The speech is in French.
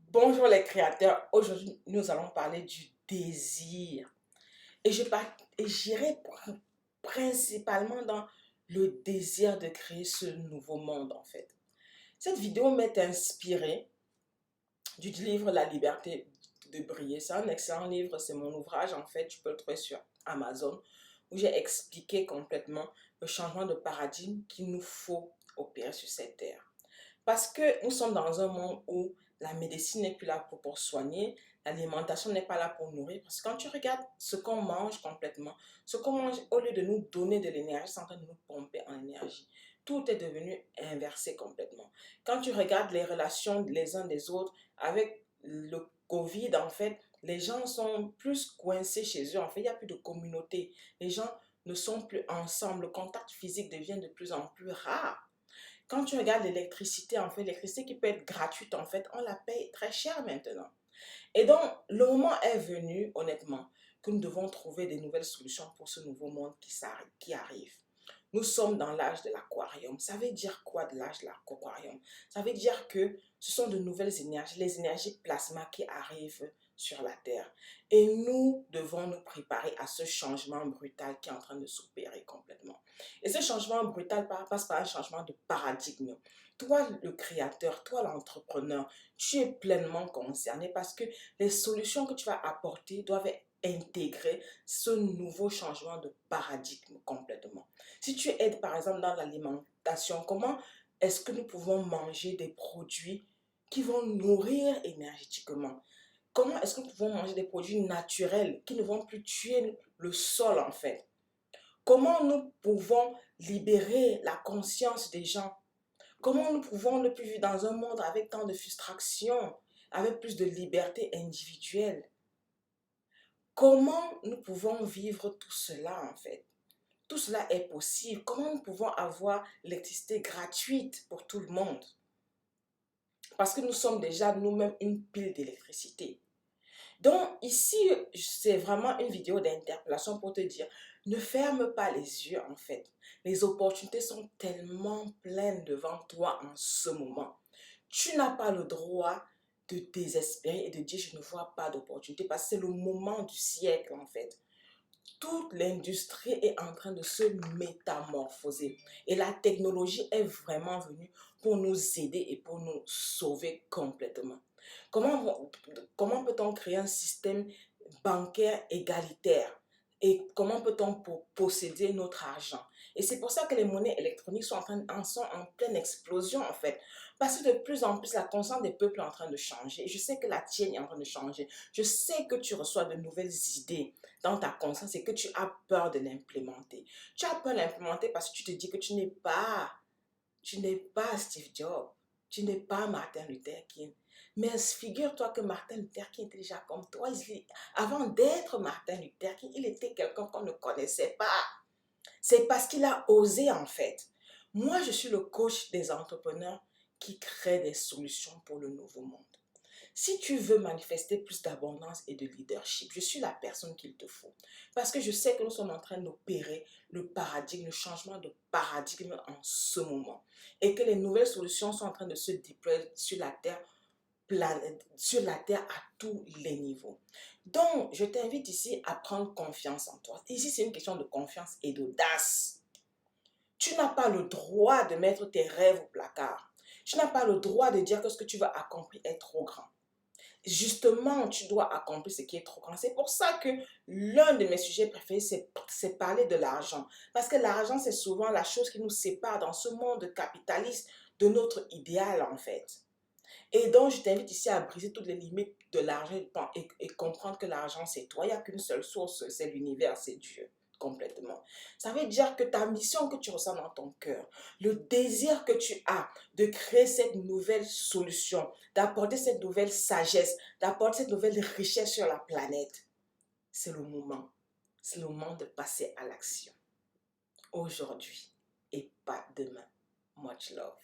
Bonjour les créateurs, aujourd'hui nous allons parler du désir et j'irai principalement dans le désir de créer ce nouveau monde en fait. Cette vidéo m'est inspirée du livre La liberté de briller. C'est un excellent livre, c'est mon ouvrage en fait, tu peux le trouver sur Amazon où j'ai expliqué complètement le changement de paradigme qu'il nous faut opérer sur cette terre. Parce que nous sommes dans un monde où la médecine n'est plus là pour soigner, l'alimentation n'est pas là pour nourrir. Parce que quand tu regardes ce qu'on mange complètement, ce qu'on mange, au lieu de nous donner de l'énergie, c'est en train de nous pomper en énergie. Tout est devenu inversé complètement. Quand tu regardes les relations les uns des autres, avec le Covid, en fait, les gens sont plus coincés chez eux. En fait, il n'y a plus de communauté. Les gens ne sont plus ensemble. Le contact physique devient de plus en plus rare. Quand tu regardes l'électricité, en fait, l'électricité qui peut être gratuite, en fait, on la paye très cher maintenant. Et donc, le moment est venu, honnêtement, que nous devons trouver des nouvelles solutions pour ce nouveau monde qui arrive. Nous sommes dans l'âge de l'aquarium. Ça veut dire quoi de l'âge de l'aquarium? Ça veut dire que ce sont de nouvelles énergies, les énergies plasma qui arrivent sur la Terre. Et nous devons nous préparer à ce changement brutal qui est en train de s'opérer complètement. Et ce changement brutal passe par un changement de paradigme. Toi, le créateur, toi, l'entrepreneur, tu es pleinement concerné parce que les solutions que tu vas apporter doivent intégrer ce nouveau changement de paradigme complètement. Si tu aides par exemple dans l'alimentation, comment est-ce que nous pouvons manger des produits qui vont nourrir énergétiquement? Comment est-ce que nous pouvons manger des produits naturels qui ne vont plus tuer le sol en fait? Comment nous pouvons libérer la conscience des gens? Comment nous pouvons ne plus vivre dans un monde avec tant de frustration, avec plus de liberté individuelle? Comment nous pouvons vivre tout cela en fait? Tout cela est possible. Comment nous pouvons avoir l'électricité gratuite pour tout le monde? Parce que nous sommes déjà nous-mêmes une pile d'électricité. Donc ici, c'est vraiment une vidéo d'interpellation pour te dire, ne ferme pas les yeux en fait. Les opportunités sont tellement pleines devant toi en ce moment. Tu n'as pas le droit de désespérer et de dire je ne vois pas d'opportunité parce que c'est le moment du siècle en fait. Toute l'industrie est en train de se métamorphoser et la technologie est vraiment venue pour nous aider et pour nous sauver complètement. Comment, comment peut-on créer un système bancaire égalitaire et comment peut-on posséder notre argent? Et c'est pour ça que les monnaies électroniques sont en pleine explosion en fait. Parce que de plus en plus, la conscience des peuples est en train de changer. Et je sais que la tienne est en train de changer. Je sais que tu reçois de nouvelles idées dans ta conscience et que tu as peur de l'implémenter. Tu as peur de l'implémenter parce que tu te dis que tu n'es pas Steve Jobs, tu n'es pas Martin Luther King. Mais figure-toi que Martin Luther King était déjà comme toi. Avant d'être Martin Luther King, il était quelqu'un qu'on ne connaissait pas. C'est parce qu'il a osé en fait. Moi, je suis le coach des entrepreneurs qui créent des solutions pour le nouveau monde. Si tu veux manifester plus d'abondance et de leadership, je suis la personne qu'il te faut. Parce que je sais que nous sommes en train d'opérer le paradigme, le changement de paradigme en ce moment. Et que les nouvelles solutions sont en train de se déployer sur la terre à tous les niveaux. Donc, je t'invite ici à prendre confiance en toi. Ici, c'est une question de confiance et d'audace. Tu n'as pas le droit de mettre tes rêves au placard. Tu n'as pas le droit de dire que ce que tu vas accomplir est trop grand. Justement, tu dois accomplir ce qui est trop grand. C'est pour ça que l'un de mes sujets préférés, c'est parler de l'argent. Parce que l'argent, c'est souvent la chose qui nous sépare dans ce monde capitaliste de notre idéal, en fait. Et donc, je t'invite ici à briser toutes les limites de l'argent et comprendre que l'argent, c'est toi. Il n'y a qu'une seule source, c'est l'univers, c'est Dieu, complètement. Ça veut dire que ta mission que tu ressens dans ton cœur, le désir que tu as de créer cette nouvelle solution, d'apporter cette nouvelle sagesse, d'apporter cette nouvelle richesse sur la planète, c'est le moment. C'est le moment de passer à l'action. Aujourd'hui et pas demain. Much love.